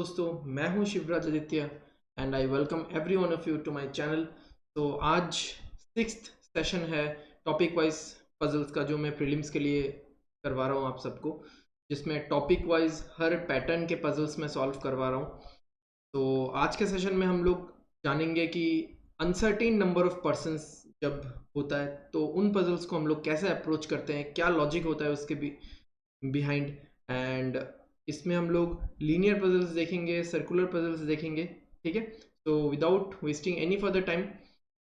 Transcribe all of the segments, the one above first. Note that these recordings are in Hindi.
दोस्तों, मैं हूं Shivraj Aditya and I welcome every one of you to my channel. तो आज सिक्स्थ सेशन है टॉपिक वाइज पजल्स का, जो मैं प्रीलिम्स के लिए करवा रहा हूं आप सबको, जिसमें टॉपिक वाइज हर पैटर्न के पजल्स में सॉल्व करवा रहा हूं। तो आज के सेशन में हम लोग जानेंगे कि अनसर्टेन नंबर ऑफ पर्सन्स जब होता है तो उन पजल्स को हम लोग कैसे अप्रोच करते हैं, क्या लॉजिक होता है उसके बिहाइंड। एंड इसमें हम लोग लीनियर पजल्स देखेंगे, सर्कुलर पजल्स देखेंगे। ठीक है, तो without wasting any further time,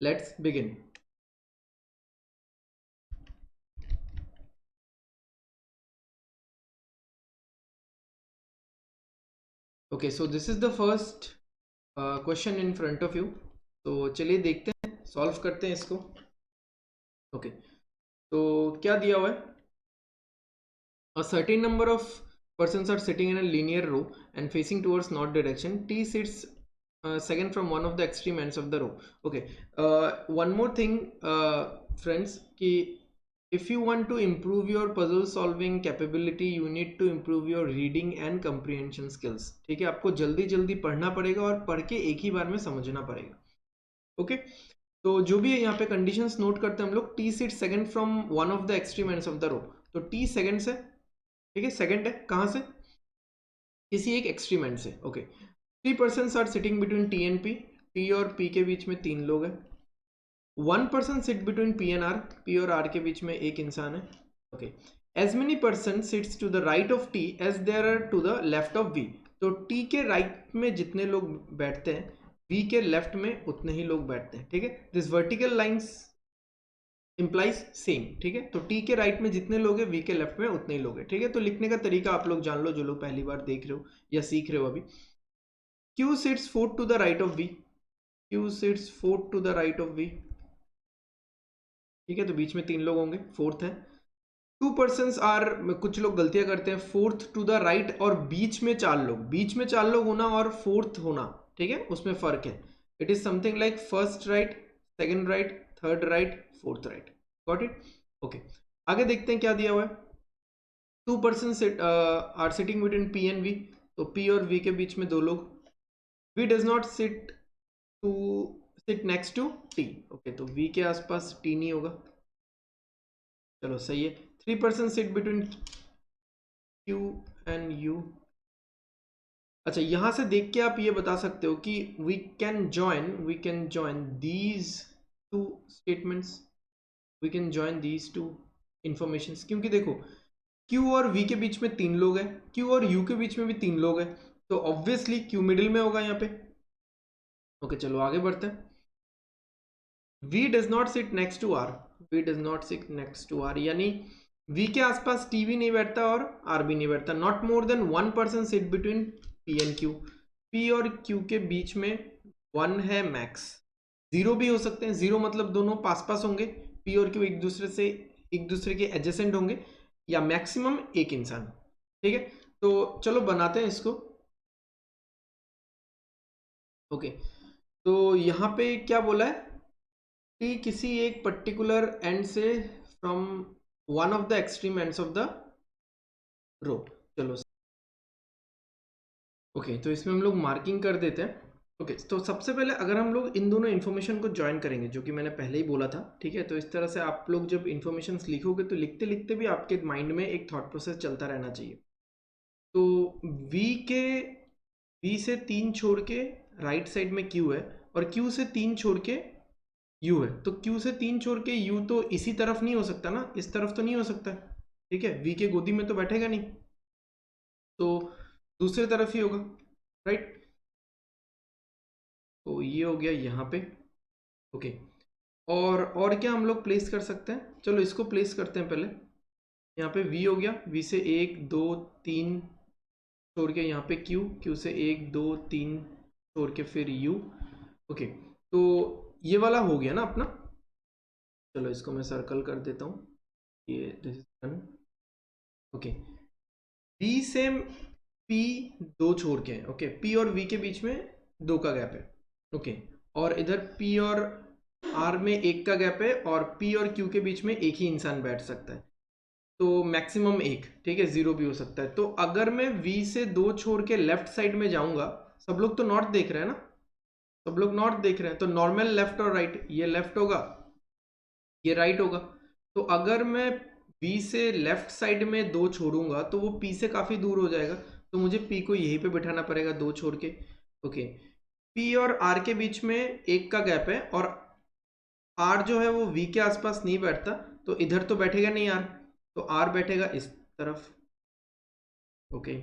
let's begin. Okay, so this is the first question in front of you. तो चलिए देखते हैं, सॉल्व करते हैं इसको। ओके, तो क्या दिया हुआ है? A certain number of persons are sitting in a linear row and facing towards north direction. T sits second from one of the extreme ends of the row. Okay, one more thing, friends, कि if you want to improve your puzzle solving capability, you need to improve your reading and comprehension skills. ठीक है, आपको जल्दी जल्दी पढ़ना पड़ेगा और पढ़ के एक ही बार में समझना पड़ेगा। ओके, तो जो भी है यहाँ पे कंडीशंस नोट करते हैं हम लोग। T seat second from one of the extreme ends of the row, तो टी सेकंड से, ठीक है, सेकंड है कहाँ से? किसी एक एक्सट्रीम एंड से। Okay, 3 persons are sitting between T and P. T और पी के बीच में 3 लोग हैं। 1 person sit between P and R. P और आर के बीच में एक इंसान है। Okay, as many person sits to the right of T as there are to the left of V. तो टी के राइट में जितने लोग बैठते हैं, वी के लेफ्ट में उतने ही लोग बैठते हैं। ठीक है, this vertical lines implies same. ठीक है, तो टी के राइट में जितने लोग हैं, वी के लेफ्ट में उतने ही लोग हैं। ठीक है, तो लिखने का तरीका आप लोग जान लो, जो लोग पहली बार देख रहे हो या सीख रहे हो अभी। Q sits fourth to the right of V. Q sits fourth to the right of V. ठीक है, तो बीच में 3 लोग होंगे, फोर्थ है। 2 persons आर, कुछ लोग गलतियां करते हैं, फोर्थ टू द राइट और बीच में 4 लोग। बीच में 4 लोग होना और फोर्थ होना, ठीक है, उसमें फर्क है। It is something like first right, second right, third right, fourth right. Got it? Okay, आगे देखते हैं क्या दिया हुआ है। 2 persons are sitting between P and V. तो पी और वी के बीच में 2 लोग। V does not sit next to T. Okay, तो वी के आसपास टी नहीं होगा। चलो सही है। 3 persons sit between Q and you. अच्छा, यहां से देख के आप ये बता सकते हो कि we can join these two statements, we can join these two informations. क्योंकि देखो, क्यू और वी के बीच में 3 लोग हैं, क्यू और यू के बीच में भी 3 लोग हैं, तो ऑब्वियसली क्यू मिडिल में होगा यहाँ पे। ओके, चलो आगे बढ़ते हैं। V does not sit next to R. V does not sit next to R, यानी वी के आसपास टी भी नहीं बैठता और आर भी नहीं बैठता। Not more than 1 person sit between P and Q. P और क्यू के बीच में 1 है मैक्स। 0 भी हो सकते हैं। 0 मतलब दोनों पास पास होंगे, पी और क्यू एक दूसरे के एडजेसेंट होंगे, या मैक्सिमम एक इंसान। ठीक है, तो चलो बनाते हैं इसको। ओके, तो यहाँ पे क्या बोला है कि किसी एक पर्टिकुलर एंड से, from one of the extreme ends of the row. चलो ओके, तो इसमें हम लोग मार्किंग कर देते हैं। ओके, तो सबसे पहले अगर हम लोग इन दोनों इन्फॉर्मेशन को ज्वाइन करेंगे, जो कि मैंने पहले ही बोला था, ठीक है, तो इस तरह से आप लोग जब इन्फॉर्मेशन लिखोगे तो लिखते लिखते भी आपके माइंड में एक थॉट प्रोसेस चलता रहना चाहिए। तो वी से 3 छोड़ के राइट साइड में क्यू है, और क्यू से 3 छोड़ के यू है। तो क्यू से 3 छोड़ के यू तो इसी तरफ नहीं हो सकता ना, इस तरफ तो नहीं हो सकता। ठीक है, वी के गोदी में तो बैठेगा नहीं, तो दूसरे तरफ ही होगा, राइट। तो ये हो गया यहाँ पे। ओके, और क्या हम लोग प्लेस कर सकते हैं? चलो इसको प्लेस करते हैं पहले। यहाँ पे वी हो गया, वी से 1 2 3 छोड़ के यहाँ पे क्यू, क्यू से 1 2 3 छोड़ के फिर यू। ओके, तो ये वाला हो गया ना अपना। चलो इसको मैं सर्कल कर देता हूँ, ये this is done. Okay, B से पी 2 छोड़ के, ओके, पी और वी के बीच में 2 का गैप है। ओके, और इधर पी और आर में 1 का गैप है, और पी और क्यू के बीच में एक ही इंसान बैठ सकता है। तो मैक्सिमम एक, ठीक है, 0 भी हो सकता है। तो अगर मैं V से 2 छोड़ के लेफ्ट साइड में जाऊंगा, सब लोग तो नॉर्थ देख रहे हैं ना, सब लोग नॉर्थ देख रहे हैं, तो नॉर्मल लेफ्ट और राइट, ये लेफ्ट होगा, ये राइट होगा। तो अगर मैं V से लेफ्ट साइड में 2 छोड़ूंगा तो वो P से काफी दूर हो जाएगा, तो मुझे P को यहीं पे बिठाना पड़ेगा 2 छोड़ के। ओके, P और R के बीच में 1 का गैप है, और R जो है वो V के आसपास नहीं बैठता, तो इधर तो बैठेगा नहीं R, तो R बैठेगा इस तरफ। ओके,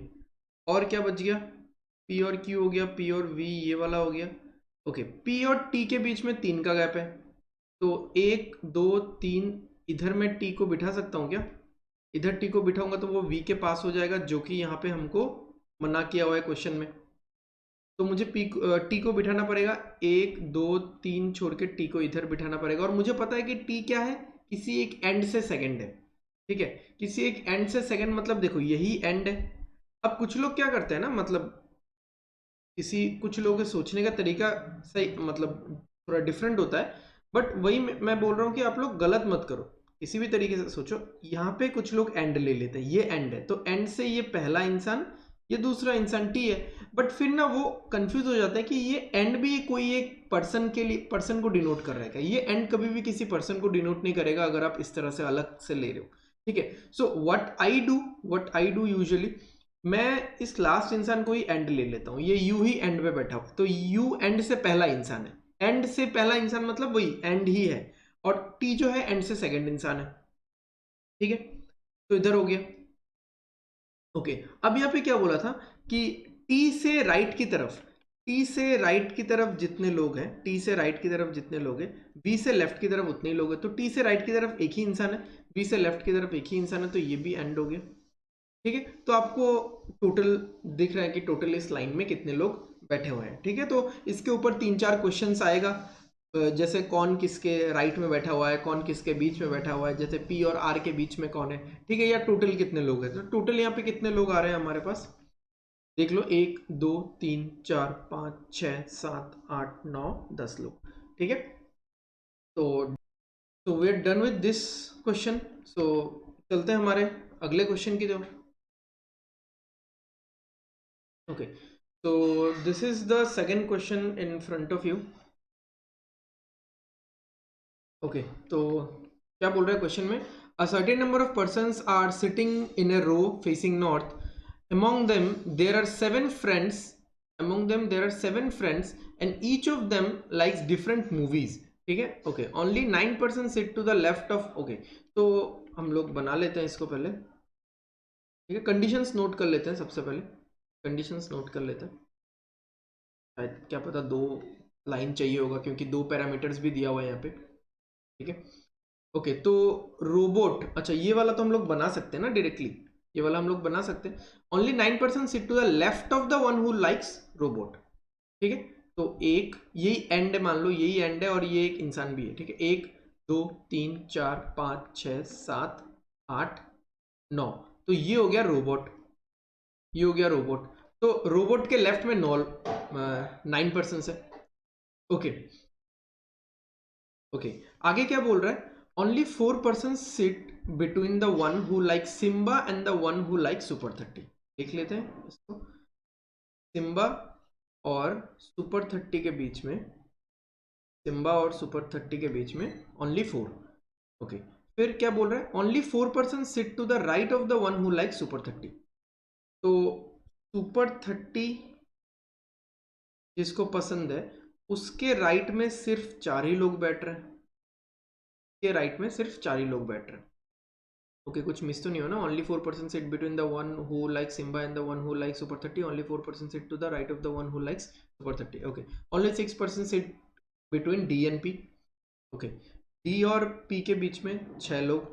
और क्या बच गया, P और Q हो गया, P और V ये वाला हो गया। ओके, P और T के बीच में 3 का गैप है, तो 1 2 3, इधर मैं T को बिठा सकता हूँ क्या, इधर T को बिठाऊंगा तो वो V के पास हो जाएगा, जो कि यहाँ पे हमको मना किया हुआ है क्वेश्चन में। तो मुझे T को बिठाना पड़ेगा, 1 2 3 छोड़ के T को इधर बिठाना पड़ेगा, और मुझे पता है कि T क्या है, किसी एक एंड से सेकंड है, ठीक है, किसी एक एंड से सेकंड, मतलब देखो यही एंड है। अब कुछ लोग क्या करते हैं ना, मतलब कुछ लोगों के सोचने का तरीका सही, मतलब थोड़ा डिफरेंट होता है, बट वही मैं बोल रहा हूँ कि आप लोग गलत मत करो, किसी भी तरीके से सोचो। यहाँ पे कुछ लोग एंड ले लेते हैं, ये एंड है, तो एंड से ये पहला इंसान, ये दूसरा इंसान T है, बट फिर ना वो कंफ्यूज हो जाता है कि ये एंड भी कोई एक पर्सन के लिए, पर्सन को डिनोट कर रहा है क्या, ये एंड कभी भी किसी पर्सन को डिनोट नहीं करेगा अगर आप इस तरह से अलग से ले रहे हो, ठीक है। So what I do usually, मैं इस लास्ट इंसान को ही एंड ले लेता हूँ, ये यू ही एंड पे बैठा हुआ, तो यू एंड से पहला इंसान है, एंड से पहला इंसान मतलब वही एंड ही है, और टी जो है एंड से सेकंड इंसान है, ठीक है। तो इधर हो गया। ओके, अब यहाँ पे क्या बोला था कि टी से राइट की तरफ, टी से राइट की तरफ जितने लोग हैं, टी से राइट की तरफ जितने लोग हैं, बी से लेफ्ट की तरफ उतने ही लोग हैं, तो टी से राइट की तरफ एक ही इंसान है, बी से लेफ्ट की तरफ एक ही इंसान है, तो ये भी एंड हो गया, ठीक है। तो आपको टोटल दिख रहा है कि टोटल इस लाइन में कितने लोग बैठे हुए हैं, ठीक है। तो इसके ऊपर 3-4 क्वेश्चंस आएगा, जैसे कौन किसके राइट में बैठा हुआ है, कौन किसके बीच में बैठा हुआ है, जैसे पी और आर के बीच में कौन है, ठीक है, या टोटल कितने लोग हैं। तो टोटल यहाँ पे कितने लोग आ रहे हैं हमारे पास, देख लो, 1 2 3 4 5 6 7 8 9 10 लोग, ठीक है। तो we are done with this question. So चलते हैं हमारे अगले क्वेश्चन की तरफ। Okay, so this is the second question in front of you. Okay, तो क्या बोल रहा है क्वेश्चन में, a certain number of persons are sitting in a row facing north. Among them there are 7 friends. Among them there are 7 friends, and each of them likes different movies. ठीक है, okay. Only 9 persons sit to the left of. Okay, तो हम लोग बना लेते हैं इसको पहले, ठीक है। कंडीशंस नोट कर लेते हैं सबसे पहले, कंडीशंस नोट कर लेते हैं, शायद क्या पता 2 लाइन चाहिए होगा, क्योंकि 2 पैरामीटर्स भी दिया हुआ है यहाँ पे, ठीक है। ओके, तो रोबोट, अच्छा ये वाला तो हम लोग बना सकते हैं ना डायरेक्टली, ये वाला हम लोग बना सकते हैं। Only 9% sit to the left of the one who likes robot, ठीक है। तो एक यही एंड है, मान लो यही एंड है, और ये एक इंसान भी है, ठीक है। 1 2 3 4 5 6 7 8 9, तो ये हो गया रोबोट, ये हो गया रोबोट। तो रोबोट के लेफ्ट में 9% है। ओके, ओके, आगे क्या बोल रहा है, only 4% sit between the one who like Simba and the one who like Super 30। देख लेते हैं इसको, सिम्बा और सुपर 30 के बीच में, सिम्बा और सुपर 30 के बीच में ओनली 4। ओके, फिर क्या बोल रहा है, only 4% sit to the right of the one who like Super 30। तो सुपर 30 जिसको पसंद है, उसके राइट में सिर्फ 4 ही लोग बैठ रहे हैं, के राइट में सिर्फ 4 ही लोग बैठ रहे हैं। ओके, कुछ मिस तो नहीं हो ना, only 4% sit between the one who like Simba and the one who like Super 30, only 4% sit to the right of the one who likes Super 30। Okay, only 6% sit between D and P. ओके, डी और पी के बीच में 6 लोग,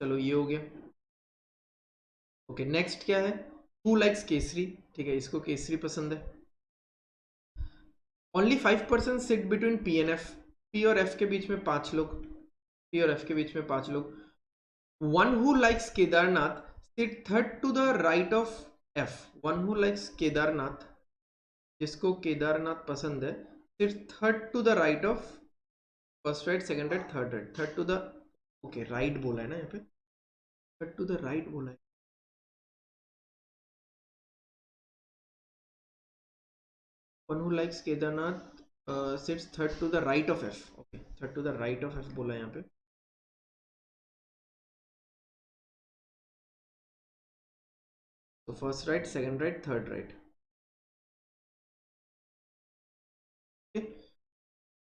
चलो ये हो गया। ओके, नेक्स्ट क्या है, हु लाइक्स केसरी, ठीक है, इसको केसरी पसंद है। Only 5% sit between P and F, P और एफ के बीच में 5 लोग, पी और एफ के बीच में 5 लोग। One who likes Kedarnath sit third to the right of F. One who likes Kedarnath, जिसको केदारनाथ पसंद है, sit third to the right of first right, second right, third right, third to the, okay right बोला है ना यहाँ पे, थर्ड टू द राइट बोला है। One who likes Kedarnath sits third to the right of F. Okay, third to the right of F बोला है यहाँ पे। तो first right, second right, third right.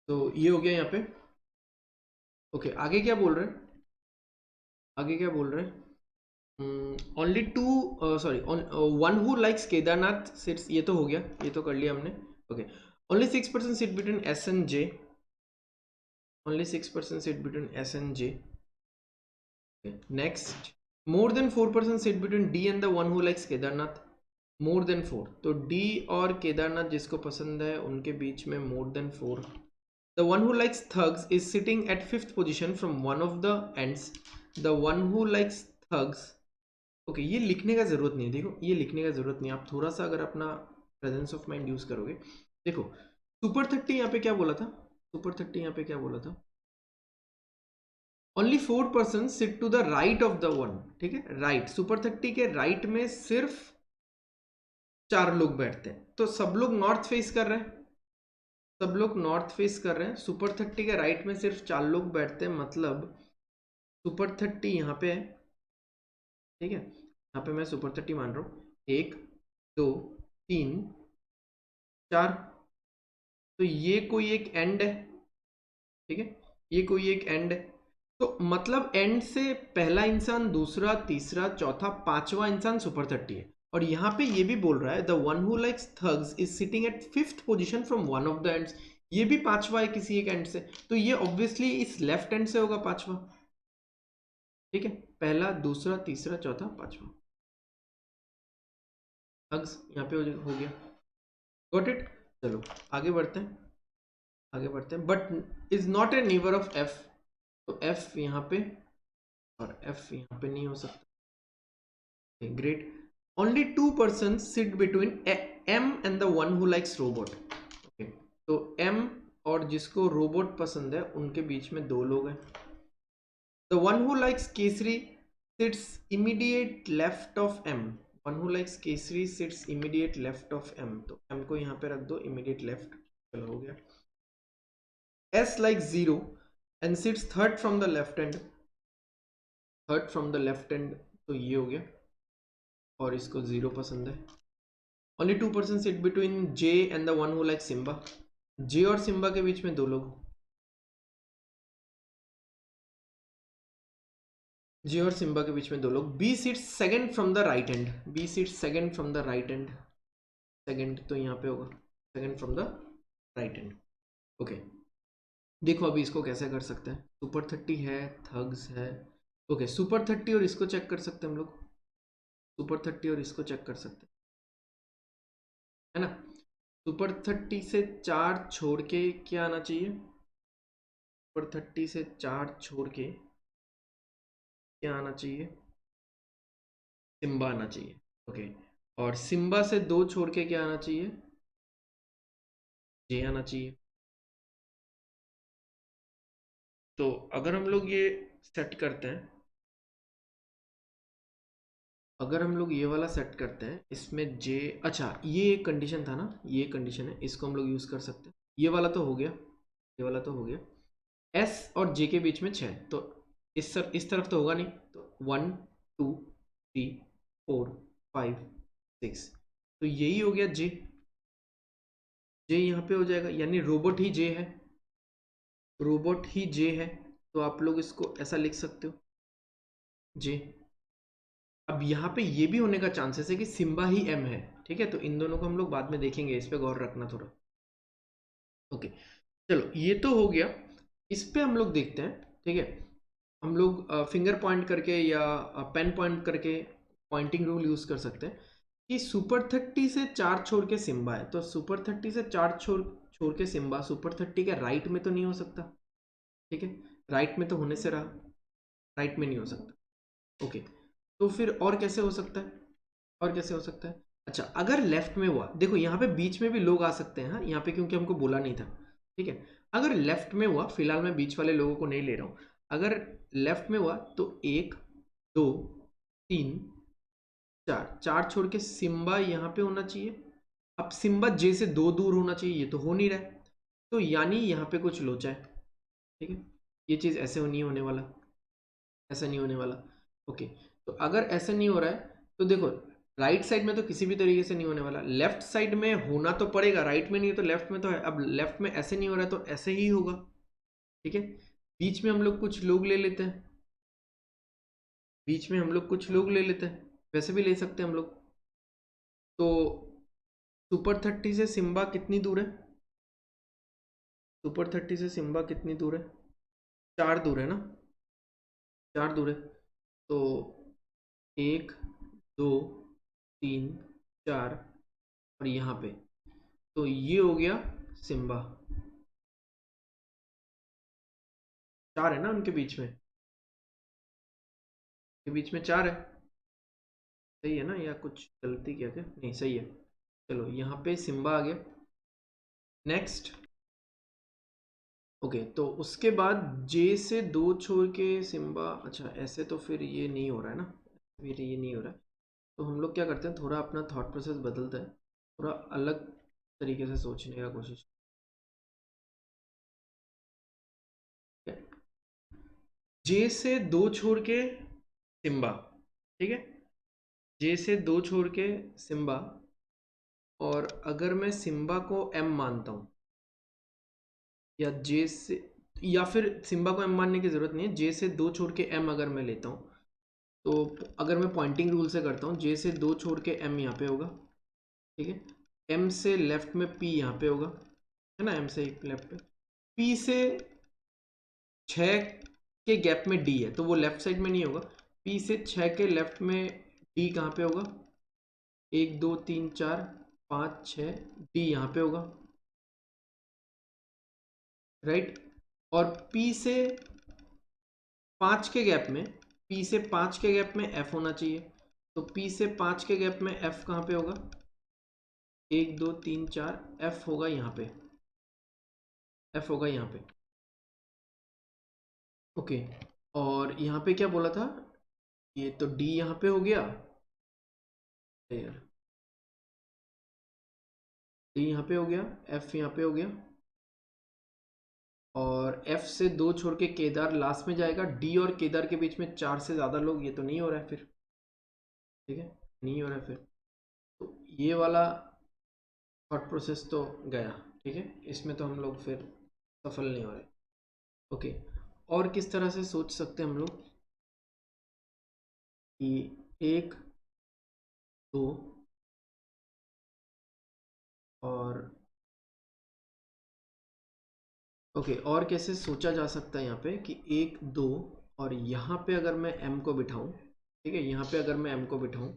तो ये हो गया यहाँ पे। ओके, आगे क्या बोल रहे हैं, आगे क्या बोल रहे हैं? Only two, sorry, one who likes Kedarnath sits, ये तो हो गया, ये तो कर लिया हमने। Okay, only 6% sit between S and J, only 6% sit between S and J. Next, more than 4% sit between D and the one who likes Kedarnath, more than 4। तो डी और केदारनाथ जिसको पसंद है उनके बीच में मोर than 4। The one who likes thugs is sitting at 5th position from one of the ends. The one who likes thugs, okay, ये लिखने का जरूरत नहीं है, देखो ये लिखने का जरूरत नहीं है, आप थोड़ा सा अगर अपना प्रेजेंस ऑफ माइंड यूज करोगे। देखो सुपर 30 यहाँ पे क्या बोला था, सुपर 30 यहाँ पे क्या बोला था, only 4% sit to the right of the one. ठीक है, राइट, सुपर 30 के राइट में सिर्फ 4 लोग बैठते हैं, तो सब लोग नॉर्थ फेस कर रहे हैं, सब लोग नॉर्थ फेस कर रहे हैं। सुपर 30 के राइट में सिर्फ 4 लोग बैठते हैं, मतलब सुपर 30 यहाँ पे है। ठीक है, यहाँ पे मैं सुपर 30 मान रहा हूँ, 1 2 3 4। तो ये कोई एक एंड है, ठीक है, ये कोई एक एंड है। तो मतलब एंड से पहला इंसान, दूसरा, तीसरा, चौथा, पांचवा इंसान सुपर 30 है। और यहाँ पे ये भी बोल रहा है the one who likes thugs is sitting at 5th position from one of the ends, ये भी पांचवा है किसी एक एंड से, तो ये ऑब्वियसली इस लेफ्ट एंड से होगा पांचवा। ठीक है, पहला, दूसरा, तीसरा, चौथा, पांचवा, थग्स यहाँ पे हो गया। Got it? चलो आगे बढ़ते हैं, आगे बढ़ते हैं। But is not a neighbour of F, तो एफ यहाँ पे और एफ यहाँ पे नहीं हो सकता। Great, only 2% sit between M and the one who likes robot. Okay, तो एम और जिसको रोबोट पसंद है उनके बीच में 2 लोग हैं। The one who likes Kesari sits immediate left of M, one who likes Kesari sits immediate left of M, तो एम को यहाँ पे रख दो इमीडिएट लेफ्ट। चलो हो गया। S likes 0 and sits third from the left end, third from the left end, तो ये हो गया, और इसको 0 पसंद है। Only 2% sit between J and the one who like Simba, J और सिम्बा के बीच में 2 लोग, J और सिम्बा के बीच में 2 लोग। B sits second from the right end, B sits second from the right end, second तो यहाँ पे होगा second from the right end. Okay, देखो अभी इसको कैसे कर सकते हैं, सुपर 30 है, थग्स है। ओके, सुपर 30 और इसको चेक कर सकते हैं हम लोग, सुपर 30 और इसको चेक कर सकते हैं, है ना। सुपर 30 से 4 छोड़ के क्या आना चाहिए, सुपर 30 से 4 छोड़ के क्या आना चाहिए, सिम्बा आना चाहिए। ओके, और सिम्बा से 2 छोड़ के क्या आना चाहिए, जे आना चाहिए। तो अगर हम लोग ये सेट करते हैं, अगर हम लोग ये वाला सेट करते हैं, इसमें जे, अच्छा ये एक कंडीशन था ना, ये कंडीशन है, इसको हम लोग यूज कर सकते हैं। ये वाला तो हो गया, ये वाला तो हो गया। एस और जे के बीच में 6, तो इस तरफ तो होगा नहीं, तो 1 2 3 4 5 6, तो यही हो गया जे, जे यहाँ पे हो जाएगा, यानी रोबोट ही जे है, रोबोट ही जे है। तो आप लोग इसको ऐसा लिख सकते हो, जे। अब यहाँ पे ये भी होने का चांसेस है कि सिम्बा ही एम है, ठीक है, तो इन दोनों को हम लोग बाद में देखेंगे, इस पे गौर रखना थोड़ा। ओके, चलो ये तो हो गया। इस पे हम लोग देखते हैं, ठीक है, हम लोग फिंगर पॉइंट करके या पेन पॉइंट करके पॉइंटिंग रूल यूज कर सकते हैं कि सुपर 30 से 4 छोड़ के सिम्बा है, तो सुपर 30 से 4 छोड़ के सिम्बा सुपर 30 के राइट में तो नहीं हो सकता, ठीक है, राइट में तो होने से रहा, राइट में नहीं हो सकता। ओके, तो फिर और कैसे हो सकता है, और कैसे हो सकता है? अच्छा, अगर लेफ्ट में हुआ, देखो यहाँ पे बीच में भी लोग आ सकते हैं, हाँ यहाँ पे क्योंकि हमको बोला नहीं था, ठीक है। अगर लेफ्ट में हुआ, फिलहाल मैं बीच वाले लोगों को नहीं ले रहा हूँ, अगर लेफ्ट में हुआ तो 1 दो, तीन, चार, चार छोड़ के सिम्बा यहाँ पे होना चाहिए। अब सिम्बा जे से दो दूर होना चाहिए, ये तो हो नहीं रहा है, तो यानी यहाँ पे कुछ लोचा है। ठीक है, ये चीज़ ऐसे नहीं होने वाला, ऐसा नहीं होने वाला। ओके, तो अगर ऐसा नहीं हो रहा है तो देखो, राइट साइड में तो किसी भी तरीके से नहीं होने वाला, लेफ्ट साइड में होना तो पड़ेगा, राइट में नहीं है तो लेफ्ट में तो है। अब लेफ्ट में ऐसे नहीं हो रहा है तो ऐसे ही होगा। ठीक है, बीच में हम लोग कुछ लोग ले लेते हैं, बीच में हम लोग कुछ लोग ले लेते हैं, वैसे भी ले सकते हैं हम लोग। तो सुपर 30 से सिम्बा कितनी दूर है? सुपर 30 से सिम्बा कितनी दूर है? चार दूर है ना, चार दूर है। तो एक, दो, तीन, चार, और यहाँ पे, तो ये हो गया सिम्बा। चार है ना उनके बीच में, के बीच में चार है। सही है ना, या कुछ गलती किया क्या? नहीं, सही है। चलो यहाँ पे सिम्बा आ गया। नेक्स्ट, ओके, तो उसके बाद जे से दो छोड़ के सिम्बा, अच्छा ऐसे तो फिर ये नहीं हो रहा है ना, फिर ये नहीं हो रहा है। तो हम लोग क्या करते हैं, थोड़ा अपना थॉट प्रोसेस बदलते हैं, थोड़ा अलग तरीके से सोचने का कोशिश। जे से दो छोड़ के सिम्बा, ठीक है, जे से दो छोड़ के सिम्बा, और अगर मैं सिम्बा को एम मानता हूँ, या जे से, या फिर सिम्बा को एम मानने की ज़रूरत नहीं है, जे से दो छोड़ के एम अगर मैं लेता हूँ, तो अगर मैं पॉइंटिंग रूल से करता हूँ, जे से दो छोड़ के एम यहाँ पे होगा। ठीक है, एम से लेफ्ट में पी यहाँ पे होगा, है ना, एम से एक लेफ्ट पे, पी से 6 के गैप में डी है, तो वो लेफ्ट साइड में नहीं होगा। पी से 6 के लेफ्ट में डी कहाँ पे होगा? एक, दो, तीन, चार, पाँच, छः, डी यहाँ पे होगा, राइट। और पी से 5 के गैप में, पी से 5 के गैप में एफ होना चाहिए। तो पी से 5 के गैप में एफ कहाँ पे होगा? एक, दो, तीन, चार, एफ होगा यहाँ पे, एफ होगा यहाँ पे। ओके, और यहाँ पे क्या बोला था? ये तो डी यहाँ पे हो गया यार, डी यहाँ पे हो गया, एफ यहाँ पे हो गया, और एफ से दो छोड़ के केदार लास्ट में जाएगा। डी और केदार के बीच में चार से ज़्यादा लोग, ये तो नहीं हो रहा है फिर। ठीक है, नहीं हो रहा है फिर, तो ये वाला थॉट प्रोसेस तो गया। ठीक है, इसमें तो हम लोग फिर सफल नहीं हो रहे। ओके, और किस तरह से सोच सकते हैं हम लोग कि एक, दो, और ओके, और कैसे सोचा जा सकता है यहाँ पे कि एक, दो, और यहाँ पे अगर मैं m को बिठाऊँ, ठीक है, यहाँ पे अगर मैं m को बिठाऊँ,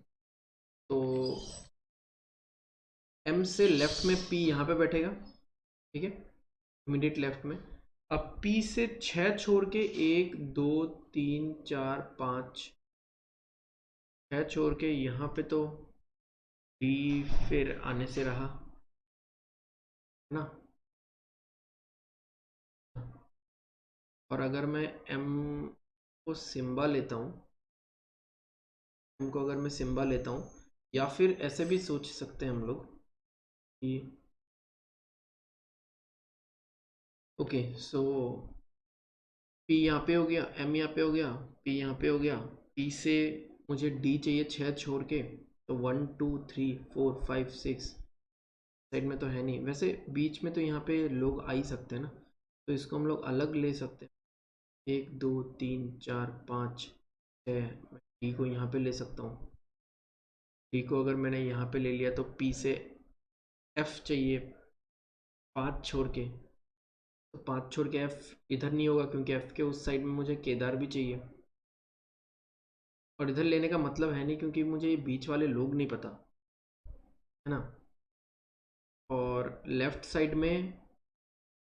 तो m से लेफ्ट में p यहाँ पे बैठेगा, ठीक है, इमीडिएट लेफ्ट में। अब p से 6 छोड़ के एक, दो, तीन, चार, पाँच, 6 छोड़ के यहाँ पे तो d फिर आने से रहा, है ना। और अगर मैं m को सिम्बा लेता हूँ, m को अगर मैं सिम्बा लेता हूँ, या फिर ऐसे भी सोच सकते हैं हम लोग कि ओके, सो पी यहाँ पे हो गया, एम यहाँ पे हो गया, पी यहाँ पे हो गया। पी से मुझे डी चाहिए 6 छोड़ के, तो 1, 2, 3, 4, 5, 6, साइड में तो है नहीं, वैसे बीच में तो यहाँ पे लोग आ ही सकते हैं ना, तो इसको हम लोग अलग ले सकते हैं। एक, दो, तीन, चार, पाँच, छः, मैं डी को यहाँ पे ले सकता हूँ। डी को अगर मैंने यहाँ पे ले लिया तो पी से एफ चाहिए 5 छोड़ के, तो 5 छोड़ के एफ इधर नहीं होगा, क्योंकि एफ के उस साइड में मुझे केदार भी चाहिए, और इधर लेने का मतलब है नहीं, क्योंकि मुझे ये बीच वाले लोग नहीं पता, है ना। और लेफ्ट साइड में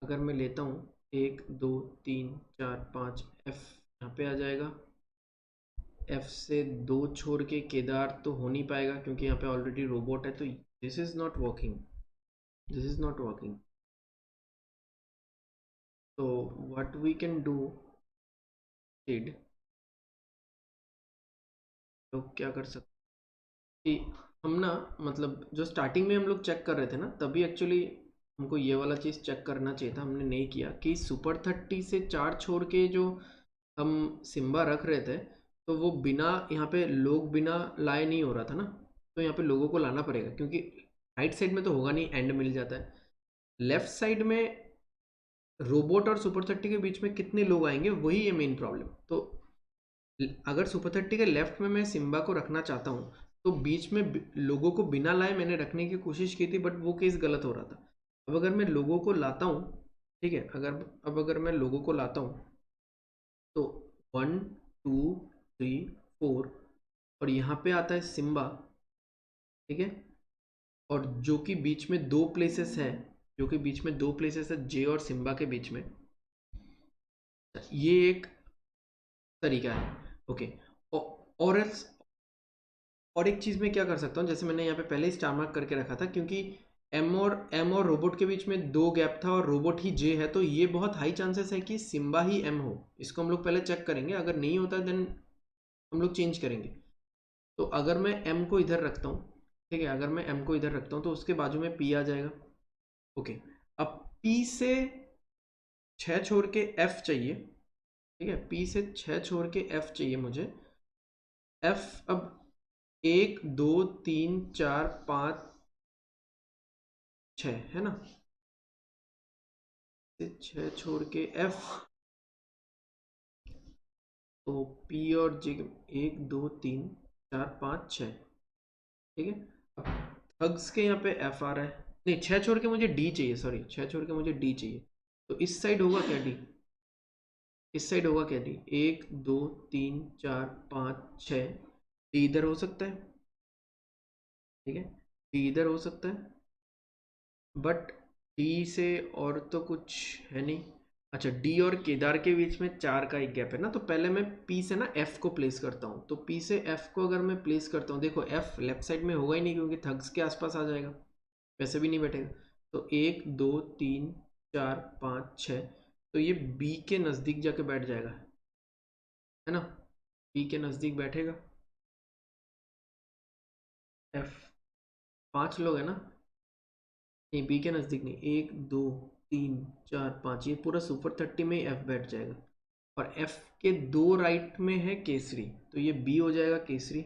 अगर मैं लेता हूँ, एक, दो, तीन, चार, पाँच, एफ यहाँ पे आ जाएगा। एफ से दो छोड़ के केदार तो हो नहीं पाएगा, क्योंकि यहाँ पे ऑलरेडी रोबोट है, तो this is not working, this is not working. तो व्हाट वी कैन डू, लोग क्या कर सकते कि हम ना, मतलब जो स्टार्टिंग में हम लोग चेक कर रहे थे ना, तभी एक्चुअली हमको ये वाला चीज़ चेक करना चाहिए था, हमने नहीं किया कि सुपर 30 से 4 छोड़ के जो हम सिम्बा रख रहे थे, तो वो बिना यहाँ पे लोग बिना लाए नहीं हो रहा था ना। तो यहाँ पे लोगों को लाना पड़ेगा, क्योंकि राइट साइड में तो होगा नहीं, एंड मिल जाता है। लेफ्ट साइड में रोबोट और सुपर 30 के बीच में कितने लोग आएंगे, वही है मेन प्रॉब्लम। तो अगर सुपर 30 के लेफ्ट में मैं सिम्बा को रखना चाहता हूँ, तो बीच में लोगों को बिना लाए मैंने रखने की कोशिश की थी, बट वो केस गलत हो रहा था। अब अगर मैं लोगों को लाता हूँ, ठीक है, अगर मैं लोगों को लाता हूँ, तो 1 2 3 4, और यहाँ पे आता है सिम्बा, ठीक है, और जो कि बीच में दो प्लेसेस है, जो कि बीच में दो प्लेसेस है जे और सिम्बा के बीच में, ये एक तरीका है। ओके, और else, और एक चीज़ मैं क्या कर सकता हूँ, जैसे मैंने यहाँ पे पहले ही स्टार मार्क करके रखा था, क्योंकि एम और रोबोट के बीच में दो गैप था और रोबोट ही जे है, तो ये बहुत हाई चांसेस है कि सिम्बा ही एम हो। इसको हम लोग पहले चेक करेंगे, अगर नहीं होता देन हम लोग चेंज करेंगे। तो अगर मैं एम को इधर रखता हूँ, ठीक है, अगर मैं एम को इधर रखता हूँ तो उसके बाजू में पी आ जाएगा। ओके, अब पी से 6 छोड़ के एफ चाहिए, ठीक है, पी से 6 छोड़ के एफ चाहिए मुझे। एफ अब 1 2 3 4 5 6 है ना, से 6 छोड़ के एफ, तो पी और जे, 1 2 3 4 5 6, ठीक है। अब थग्स के यहाँ पे एफ आ रहा है, नहीं 6 छोड़ के मुझे डी चाहिए, सॉरी 6 छोड़ के मुझे डी चाहिए। तो इस साइड होगा क्या डी, इस साइड होगा क्या डी, 1 2 3 4 5 6, डी इधर हो सकता है, ठीक है, डी इधर हो सकता है, बट डी से और तो कुछ है नहीं। अच्छा, डी और केदार के बीच में 4 का एक गैप है ना, तो पहले मैं पी से ना एफ को प्लेस करता हूँ। तो पी से एफ को अगर मैं प्लेस करता हूँ, देखो एफ लेफ्ट साइड में होगा ही नहीं, क्योंकि थग्स के आसपास आ जाएगा, वैसे भी नहीं बैठेगा। तो 1 2 3 4 5 6, तो ये बी के नज़दीक जाके बैठ जाएगा, है ना, बी के नज़दीक बैठेगा। एफ 5 लोग है ना, नहीं बी के नज़दीक नहीं, 1 2 3 4 5, ये पूरा सुपर 30 में एफ बैठ जाएगा। और एफ के दो राइट में है केसरी, तो ये बी हो जाएगा केसरी।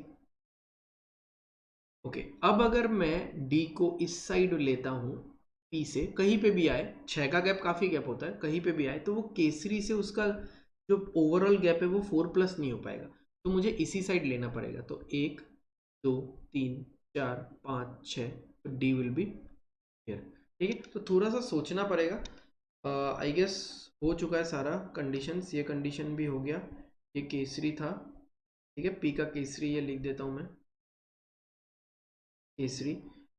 ओके, अब अगर मैं डी को इस साइड लेता हूँ, पी से कहीं पे भी आए, 6 का गैप काफ़ी गैप होता है, कहीं पे भी आए तो वो केसरी से उसका जो ओवरऑल गैप है वो 4+ नहीं हो पाएगा, तो मुझे इसी साइड लेना पड़ेगा। तो 1 2 3 4 5 6, तो डी विल बी हियर, ठीक है। तो थोड़ा सा सोचना पड़ेगा। आई गेस हो चुका है सारा कंडीशंस, ये कंडीशन भी हो गया, ये केसरी था, ठीक है, पी का केसरी ये लिख देता हूँ मैं, केसरी।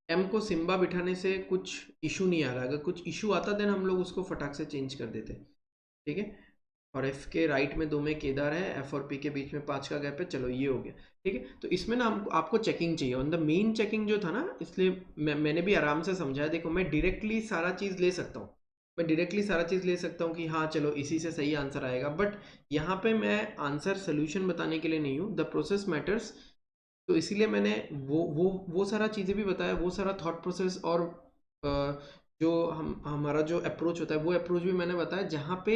एम को सिम्बा बिठाने से कुछ इशू नहीं आ रहा, अगर कुछ इशू आता देन हम लोग उसको फटाक से चेंज कर देते, ठीक है। और एफ के राइट में 2 में केदार है, एफ और पी के बीच में 5 का गैप है, चलो ये हो गया, ठीक है। तो इसमें ना हमको आपको चेकिंग चाहिए ऑन द मेन चेकिंग जो था ना, इसलिए मैंने भी आराम से समझाया। देखो मैं डायरेक्टली सारा चीज़ ले सकता हूँ, मैं डायरेक्टली सारा चीज़ ले सकता हूँ कि हाँ चलो इसी से सही आंसर आएगा, बट यहाँ पे मैं आंसर सोल्यूशन बताने के लिए नहीं हूँ, द प्रोसेस मैटर्स। तो इसीलिए मैंने वो सारा चीज़ें भी बताया, वो सारा थॉट प्रोसेस, और जो हमारा जो अप्रोच होता है वो अप्रोच भी मैंने बताया, जहाँ पे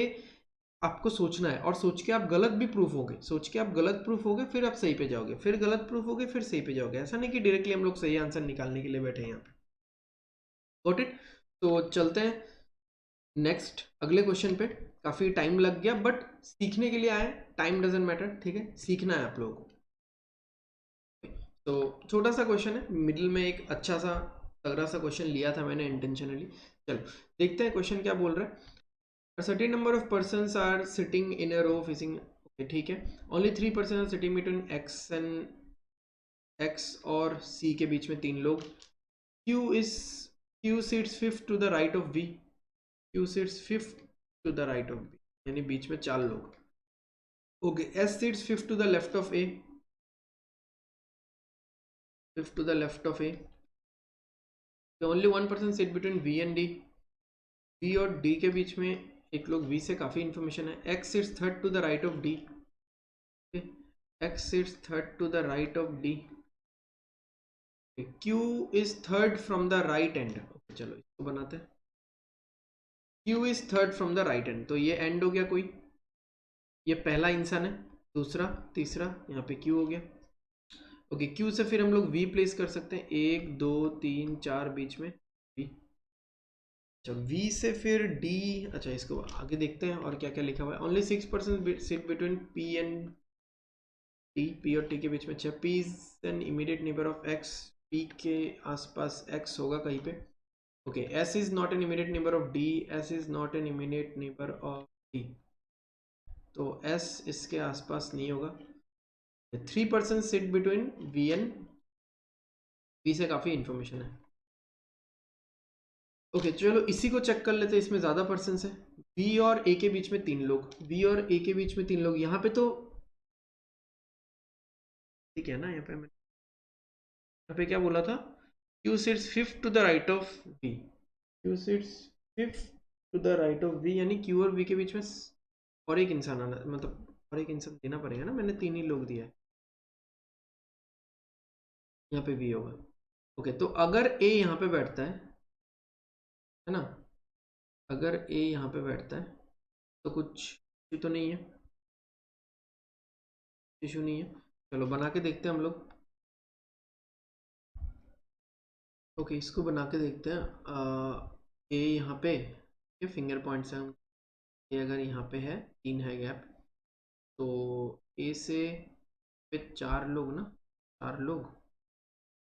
आपको सोचना है, और सोच के आप गलत भी प्रूफ होगे, सोच के आप गलत प्रूफ होगे, फिर आप सही पे जाओगे, फिर गलत प्रूफ होगे, फिर सही पे जाओगे। ऐसा नहीं कि डायरेक्टली हम लोग सही आंसर निकालने के लिए बैठे हैं यहाँ पे। Got it. तो चलते हैं नेक्स्ट अगले क्वेश्चन पे। काफ़ी टाइम लग गया, बट सीखने के लिए आए, टाइम डजेंट मैटर, ठीक है, सीखना है आप लोगों को। तो छोटा सा क्वेश्चन है, मिडिल में एक अच्छा सा तगड़ा सा क्वेश्चन लिया था मैंने इंटेंशनली। चलो देखते हैं क्वेश्चन क्या बोल रहा है। A certain number of persons are sitting in a row facing, okay, ठीक है, only 3 persons are sitting between x और c के बीच में 3 लोग। q sits fifth to the right of b, q sits fifth to the right of b, यानी बीच में 4 लोग। Okay, s sits fifth to the left of a, fifth to the left of a, the only one person sit between b and d, b और d के बीच में एक लोग, v से काफ़ी इंफॉर्मेशन है। x sits third to the right of d, x sits third to the right of d, q is third from the right end। okay, चलो इसको बनाते हैं। q is third from the right end, तो ये एंड हो गया कोई, ये पहला इंसान है, दूसरा, तीसरा, यहाँ पे q हो गया। ओके, q से फिर हम लोग v प्लेस कर सकते हैं, 1 2 3 4 बीच में v। अच्छा, v से फिर d। अच्छा, इसको आगे देखते हैं और क्या क्या लिखा हुआ है। Only 6% sit between p and t, p और t के बीच में। अच्छा, p is an immediate neighbour of x, p के आसपास x होगा कहीं पे। Okay, s is not an immediate neighbour of d, s is not an immediate neighbour of d, तो s इसके आसपास नहीं होगा। 3% sit between v and v से काफ़ी इंफॉर्मेशन है। ओके, चलो इसी को चेक कर लेते हैं, इसमें ज़्यादा पर्सन है। v और a के बीच में 3 लोग, v और a के बीच में 3 लोग, यहाँ पे तो ठीक है ना। यहाँ पे क्या बोला था, q sits fifth to the right of v, q sits fifth to the right of v, यानी q और v के बीच में और एक इंसान आना, मतलब और एक इंसान देना पड़ेगा ना, मैंने 3 ही लोग दिया है, यहाँ पे v होगा। ओके, तो अगर a यहाँ पे बैठता है ना, अगर a यहाँ पे बैठता है तो कुछ इशू तो नहीं है, इशू नहीं है। चलो बना के देखते हैं हम लोग। ओके, इसको बना के देखते हैं। ए यहाँ पे ये फिंगर पॉइंट्स हैं, ये अगर यहाँ पे है, 3 है गैप, तो ए से पे 4 लोग ना, 4 लोग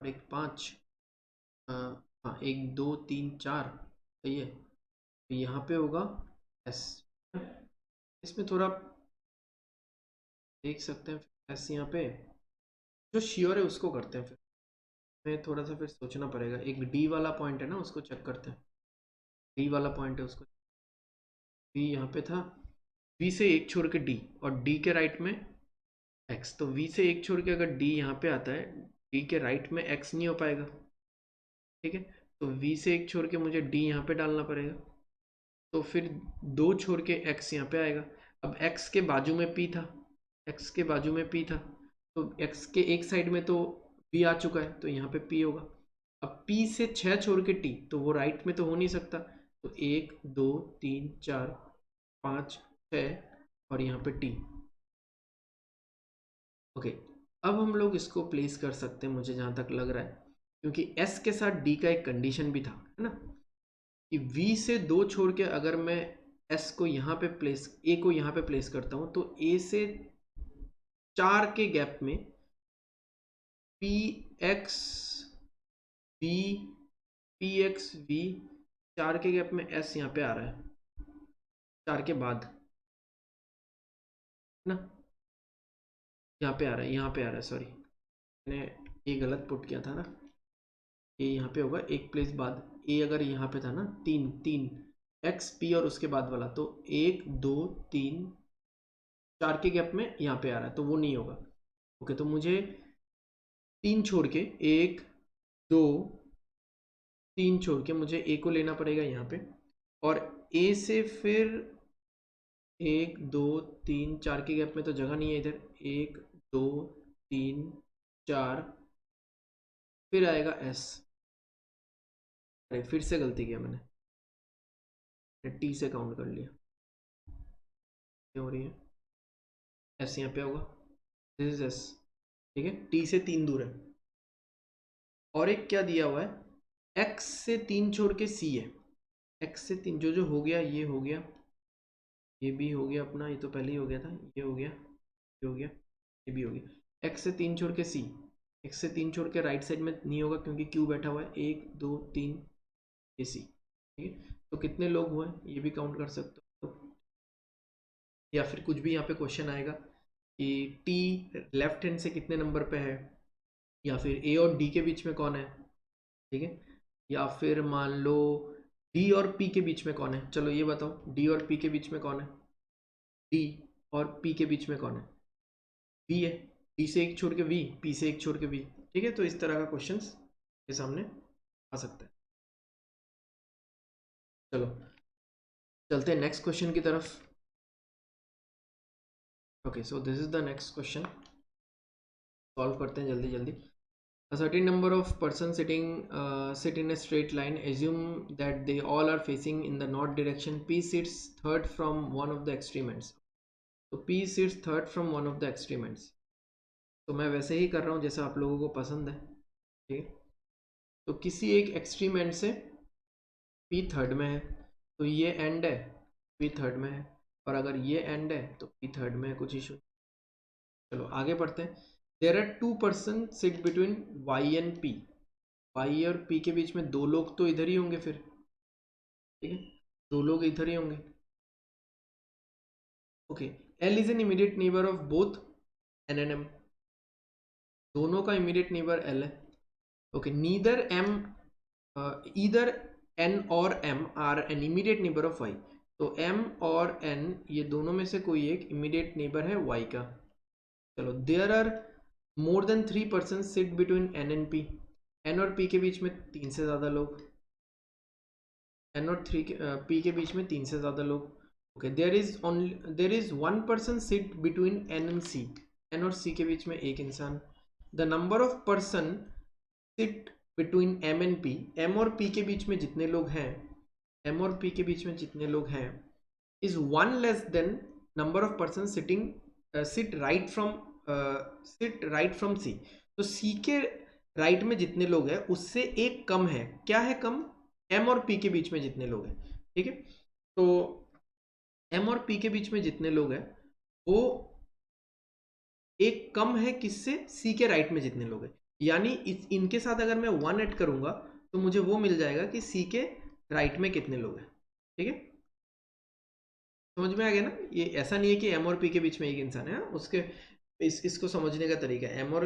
और एक 5, हाँ 1 2 3 4, सही है। तो यहाँ पे होगा एस, इसमें थोड़ा देख सकते हैं, एस यहाँ पे जो श्योर है उसको करते हैं, फिर हमें थोड़ा सा फिर सोचना पड़ेगा। एक डी वाला पॉइंट है ना, उसको चेक करते हैं, डी वाला पॉइंट है उसको, डी यहाँ पे था, वी से एक छोड़ के डी और डी के राइट में एक्स, तो वी से एक छोड़ के अगर डी यहाँ पे आता है, डी के राइट में एक्स नहीं हो पाएगा, ठीक है। तो वी से एक छोड़ के मुझे डी यहाँ पे डालना पड़ेगा, तो फिर 2 छोड़ के एक्स यहाँ पे आएगा। अब एक्स के बाजू में पी था, एक्स के बाजू में पी था, तो एक्स के एक साइड में तो पी आ चुका है, तो यहाँ पे पी होगा। अब पी से 6 छोड़ के टी, तो वो राइट में तो हो नहीं सकता, तो 1 2 3 4 5 6 और यहाँ पे टी। ओके, अब हम लोग इसको प्लेस कर सकते हैं, मुझे जहाँ तक लग रहा है, क्योंकि एस के साथ डी का एक कंडीशन भी था, है ना, कि वी से 2 छोड़ के अगर मैं एस को यहाँ पे प्लेस, ए को यहाँ पे प्लेस करता हूँ, तो ए से 4 के गैप में P X V, P X V, 4 के गैप में एस यहाँ पे आ रहा है, 4 के बाद, है ना, यहाँ पे आ रहा है, यहाँ पे आ रहा है, सॉरी मैंने ये गलत पुट किया था ना, ये यहाँ पे होगा एक प्लेस बाद, ए अगर यहाँ पे था ना, 3 3 एक्स पी और उसके बाद वाला, तो 1 2 3 4 के गैप में यहाँ पे आ रहा है, तो वो नहीं होगा। ओके, तो मुझे 3 छोड़ के, 1 2 3 छोड़ के मुझे ए को लेना पड़ेगा यहाँ पे, और ए से फिर 1 2 3 4 के गैप में तो जगह नहीं है इधर, 1 2 3 4, फिर आएगा एस। अरे फिर से गलती किया मैंने टी से काउंट कर लिया, क्या हो रही है, एस यहाँ पे होगा, दिस इज एस, ठीक है, टी से 3 दूर है। और एक क्या दिया हुआ है, एक्स से 3 छोड़ के सी है, एक्स से 3 जो जो हो गया, ये हो गया, ये भी हो गया अपना, ये तो पहले ही हो गया था, ये हो गया, ये हो गया, ये भी हो गया। एक्स से 3 छोड़ के सी, एक्स से 3 छोड़ के राइट साइड में नहीं होगा क्योंकि क्यू बैठा हुआ है, 1 2 3 ये सी, ठीक है। तो कितने लोग हुए ये भी काउंट कर सकते हो, या फिर कुछ भी यहाँ पे क्वेश्चन आएगा कि टी लेफ्ट हैंड से कितने नंबर पे है, या फिर ए और डी के बीच में कौन है, ठीक है, या फिर मान लो डी और पी के बीच में कौन है, चलो ये बताओ डी और पी के बीच में कौन है, डी और पी के बीच में कौन है, वी है, डी से एक छोड़ के वी, पी से एक छोड़ के वी, ठीक है। तो इस तरह का क्वेश्चन के सामने आ सकता है। चलो चलते हैं नेक्स्ट क्वेश्चन की तरफ। Okay, so this is the next question. Solve करते हैं जल्दी जल्दी. A certain number of persons sit in a straight line. Assume that they all are facing in the north direction. P sits third from one of the extreme ends. तो P sits third from one of the extreme ends. तो मैं वैसे ही कर रहा हूँ जैसा आप लोगों को पसंद है. ठीक है, तो किसी एक एक्सट्रीम एंड से P थर्ड में है, तो ये एंड है P थर्ड में है, और अगर ये एंड है तो P थर्ड में है. कुछ इशू. चलो आगे बढ़ते हैं. There are 2 person sit between Y and P. Y और P के बीच में 2 लोग तो इधर ही होंगे फिर. ठीक है, 2 लोग इधर ही होंगे. Okay, L is an immediate neighbour of both N and M. दोनों का इमीडिएट नेबर L है. Okay, neither M either N और M are an immediate neighbour of Y. तो M और N ये दोनों में से कोई एक इमीडिएट नेबर है Y का. चलो, there are more than 3 person sit between N and P. N और P के बीच में 3 से ज़्यादा लोग. N और P के बीच में 3 से ज़्यादा लोग. Okay, there is 1 person sit between N and C. N और C के बीच में एक इंसान. The number of person sit between M and P. M और P के बीच में जितने लोग हैं, M और P के बीच में जितने लोग हैं, is 1 less than number of person seat right from C. तो C के राइट में जितने लोग हैं उससे एक कम है. क्या है कम? M और P के बीच में जितने लोग हैं. ठीक है, तो M और P के बीच में जितने लोग हैं वो एक कम है किससे? C के राइट में जितने लोग हैं. यानी इनके साथ अगर मैं 1 ऐड करूंगा तो मुझे वो मिल जाएगा कि C के राइट में कितने लोग हैं. ठीक है, समझ में आ गया ना? ये ऐसा नहीं है कि M और P के बीच में एक इंसान है. उसके इसको समझने का तरीका है, M और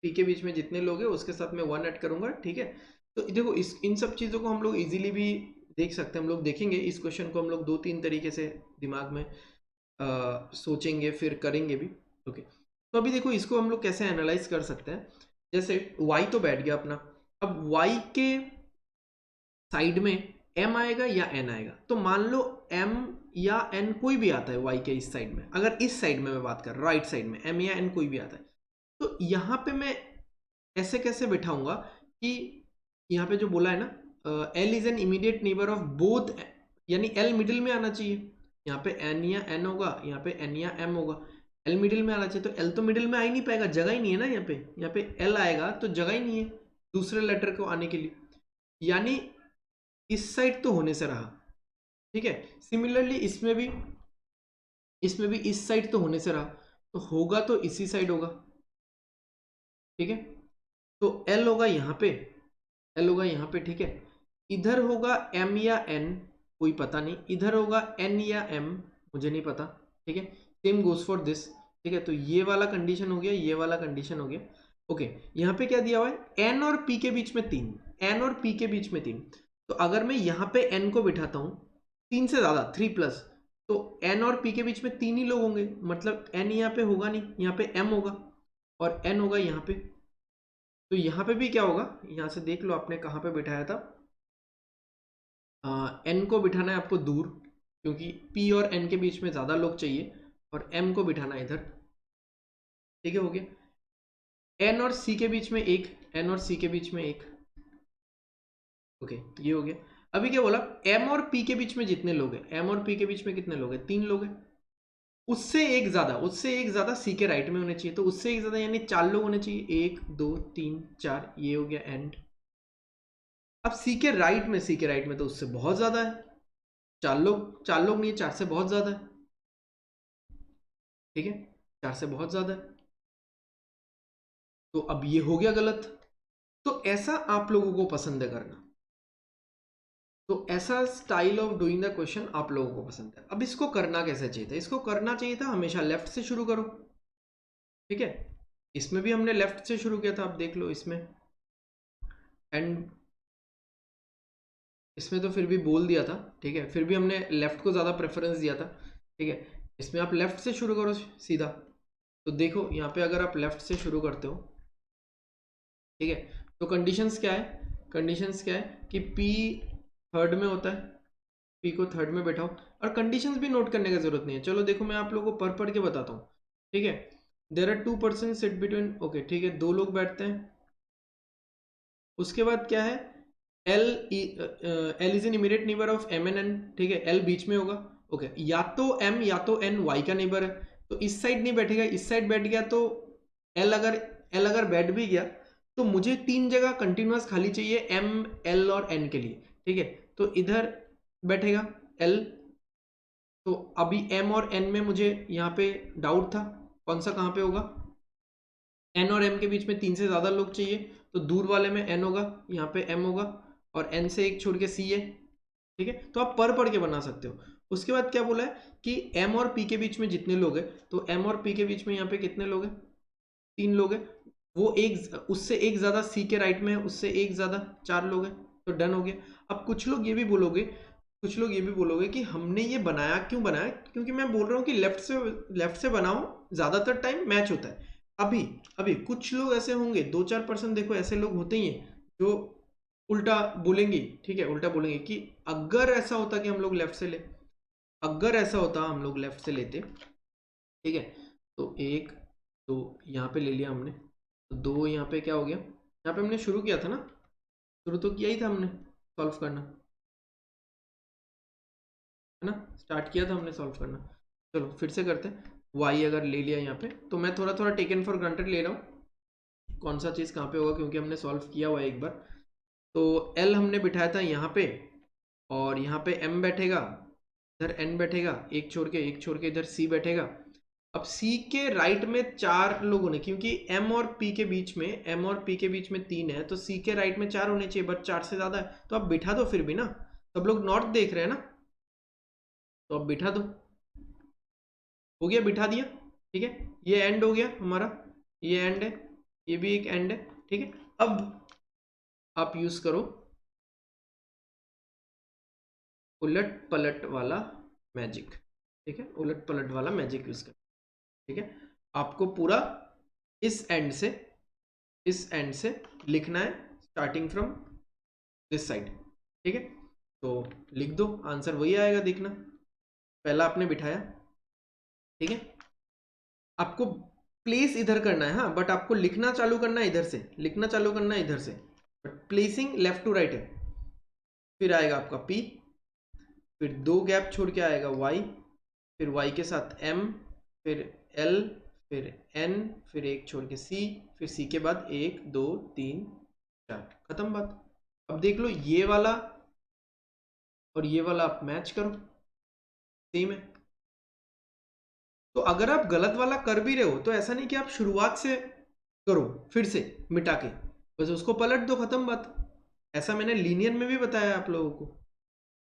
P के बीच में जितने लोग हैं उसके साथ मैं 1 ऐड करूंगा. ठीक है, तो देखो इन सब चीज़ों को हम लोग इजीली भी देख सकते हैं. हम लोग देखेंगे इस क्वेश्चन को, हम लोग 2-3 तरीके से दिमाग में सोचेंगे, फिर करेंगे भी. ओके, तो अभी देखो इसको हम लोग कैसे एनालाइज कर सकते हैं. जैसे y तो बैठ गया अपना. अब y के साइड में m आएगा या n आएगा. तो मान लो m या n कोई भी आता है y के इस साइड में. अगर इस साइड में मैं बात कर राइट साइड में m या n कोई भी आता है, तो यहाँ पे मैं ऐसे कैसे बिठाऊंगा कि यहाँ पे जो बोला है ना, L is an immediate neighbour of both, यानी L मिडिल में आना चाहिए. यहाँ पे n या n होगा, यहाँ पे n या m होगा. L मिडिल में आना चाहिए. तो L तो मिडिल में आ ही नहीं पाएगा, जगह ही नहीं है ना. यहाँ पे L आएगा तो जगह ही नहीं है दूसरे लेटर को आने के लिए. यानी इस साइड तो होने से रहा. ठीक है, सिमिलरली इसमें भी इस साइड तो होने से रहा, तो होगा तो इसी साइड होगा. ठीक है, तो L होगा यहाँ पे, L होगा यहाँ पे. ठीक है, इधर होगा M या N, कोई पता नहीं. इधर होगा N या M, मुझे नहीं पता. ठीक है, सेम गोज फॉर दिस. ठीक है, तो ये वाला कंडीशन हो गया, ये वाला कंडीशन हो गया. ओके, यहाँ पे क्या दिया हुआ है? N और P के बीच में 3. N और P के बीच में 3. तो अगर मैं यहाँ पे N को बिठाता हूँ 3 से ज़्यादा, 3+, तो N और P के बीच में 3 ही लोग होंगे. मतलब N यहाँ पे होगा नहीं, यहाँ पे M होगा और N होगा यहाँ पे. तो यहाँ पे भी क्या होगा? यहाँ से देख लो आपने कहाँ पे बिठाया था. N को बिठाना है आपको दूर, क्योंकि P और N के बीच में ज़्यादा लोग चाहिए, और M को बिठाना है इधर. ठीक है, हो गया. N और C के बीच में एक, N और C के बीच में एक. ओके, ये हो गया. अभी क्या बोला? M और P के बीच में जितने लोग हैं, M और P के बीच में कितने लोग हैं? 3 लोग हैं. उससे एक ज़्यादा C के राइट में होने चाहिए. तो उससे एक ज़्यादा यानी 4 लोग होने चाहिए. 1 2 3 4, ये हो गया एंड. अब C के राइट में तो उससे बहुत ज़्यादा है. 4 लोग नहीं है, 4 से बहुत ज़्यादा है. ठीक है, 4 से बहुत ज़्यादा है. तो अब ये हो गया गलत. तो ऐसा आप लोगों को पसंद है करना. तो ऐसा style of doing the question आप लोगों को पसंद है. अब इसको करना कैसे चाहिए था? इसको करना चाहिए था हमेशा लेफ्ट से शुरू करो. ठीक है, इसमें भी हमने लेफ्ट से शुरू किया था, आप देख लो इसमें. एंड इसमें तो फिर भी बोल दिया था. ठीक है, फिर भी हमने लेफ्ट को ज़्यादा प्रेफरेंस दिया था. ठीक है, इसमें आप लेफ्ट से शुरू करो सीधा. तो देखो यहाँ पे अगर आप लेफ्ट से शुरू करते हो, ठीक है, तो कंडीशंस क्या है कि P थर्ड में होता है. P को थर्ड में बैठाओ, और कंडीशंस भी नोट करने की जरूरत नहीं है. चलो देखो मैं आप लोगों को पढ़ के बताता हूँ. ठीक है, there are 2 person sit between, okay ठीक है, 2 लोग बैठते हैं। उसके बाद क्या है, L L is an immediate neighbour of M N N, ठीक है, एल बीच में होगा। ओके, या तो एम या तो एन वाई का नेबर है, तो इस साइड नहीं बैठेगा, इस साइड बैठ गया तो एल अगर बैठ भी गया तो मुझे 3 जगह कंटिन्यूअस खाली चाहिए एम एल और एन के लिए, ठीक है। तो इधर बैठेगा एल, तो अभी एम और एन में मुझे यहाँ पे डाउट था कौन सा कहाँ पे होगा। एन और एम के बीच में 3 से ज्यादा लोग चाहिए, तो दूर वाले में एन होगा, यहाँ पे एम होगा, और एन से एक छोड़ के सी है, ठीक है। तो आप पढ़ के बना सकते हो। उसके बाद क्या बोला है कि एम और पी के बीच में जितने लोग हैं, तो एम और पी के बीच में यहाँ पे कितने लोग हैं, 3 लोग हैं। वो एक उससे एक ज्यादा सी के राइट में है, उससे एक ज्यादा 4 लोग हैं, तो डन हो गया। अब कुछ लोग ये भी बोलोगे कि हमने ये बनाया क्यों बनाया, क्योंकि मैं बोल रहा हूँ कि लेफ्ट से बनाओ, ज्यादातर टाइम मैच होता है। अभी अभी कुछ लोग ऐसे होंगे, 2-4% देखो ऐसे लोग होते ही हैं जो उल्टा बोलेंगे, ठीक है, उल्टा बोलेंगे कि अगर ऐसा होता कि हम लोग लेफ्ट से ले, अगर ऐसा होता हम लोग लेफ्ट से लेते, ठीक है, तो 1 2 यहाँ पे ले लिया हमने, तो 2 यहाँ पे क्या हो गया, यहाँ पे हमने शुरू किया था ना, शुरू तो किया ही था हमने सॉल्व करना, है ना, स्टार्ट किया था हमने सॉल्व करना। चलो फिर से करते हैं। वाई अगर ले लिया यहाँ पे, तो मैं थोड़ा थोड़ा टेकन फॉर ग्रांटेड ले रहा हूँ कौन सा चीज़ कहाँ पे होगा, क्योंकि हमने सॉल्व किया हुआ है एक बार। तो एल हमने बिठाया था यहाँ पे, और यहाँ पे एम बैठेगा, इधर एन बैठेगा, एक छोड़ के इधर सी बैठेगा। अब सी के राइट में 4 लोग होने, क्योंकि एम और पी के बीच में 3 है, तो सी के राइट में 4 होने चाहिए, बट 4 से ज्यादा है, तो आप बिठा दो फिर भी ना, सब लोग नॉर्थ देख रहे हैं ना, तो अब बिठा दो, हो गया, बिठा दिया, ठीक है। ये एंड हो गया हमारा, ये एंड है, ये भी एक एंड है, ठीक है। अब आप यूज करो उलट पलट वाला मैजिक, ठीक है, उलट पलट वाला मैजिक यूज कर, ठीक है। आपको पूरा इस एंड से लिखना है, स्टार्टिंग फ्रॉम दिस साइड, ठीक है। तो लिख दो, आंसर वही आएगा, देखना, पहला आपने बिठाया, ठीक है। आपको प्लेस इधर करना है, हाँ, बट आपको लिखना चालू करना है इधर से, लिखना चालू करना है इधर से, but placing left to right है। फिर आएगा आपका P, फिर 2 गैप छोड़ के आएगा Y, फिर Y के साथ M, फिर L, फिर N, फिर एक छोड़ के C, फिर C के बाद 1 2 3 4, खत्म बात। अब देख लो ये वाला और ये वाला आप मैच करो, सेम है। तो अगर आप गलत वाला कर भी रहे हो, तो ऐसा नहीं कि आप शुरुआत से करो फिर से मिटा के, बस उसको पलट दो, खत्म बात। ऐसा मैंने लीनियर में भी बताया आप लोगों को,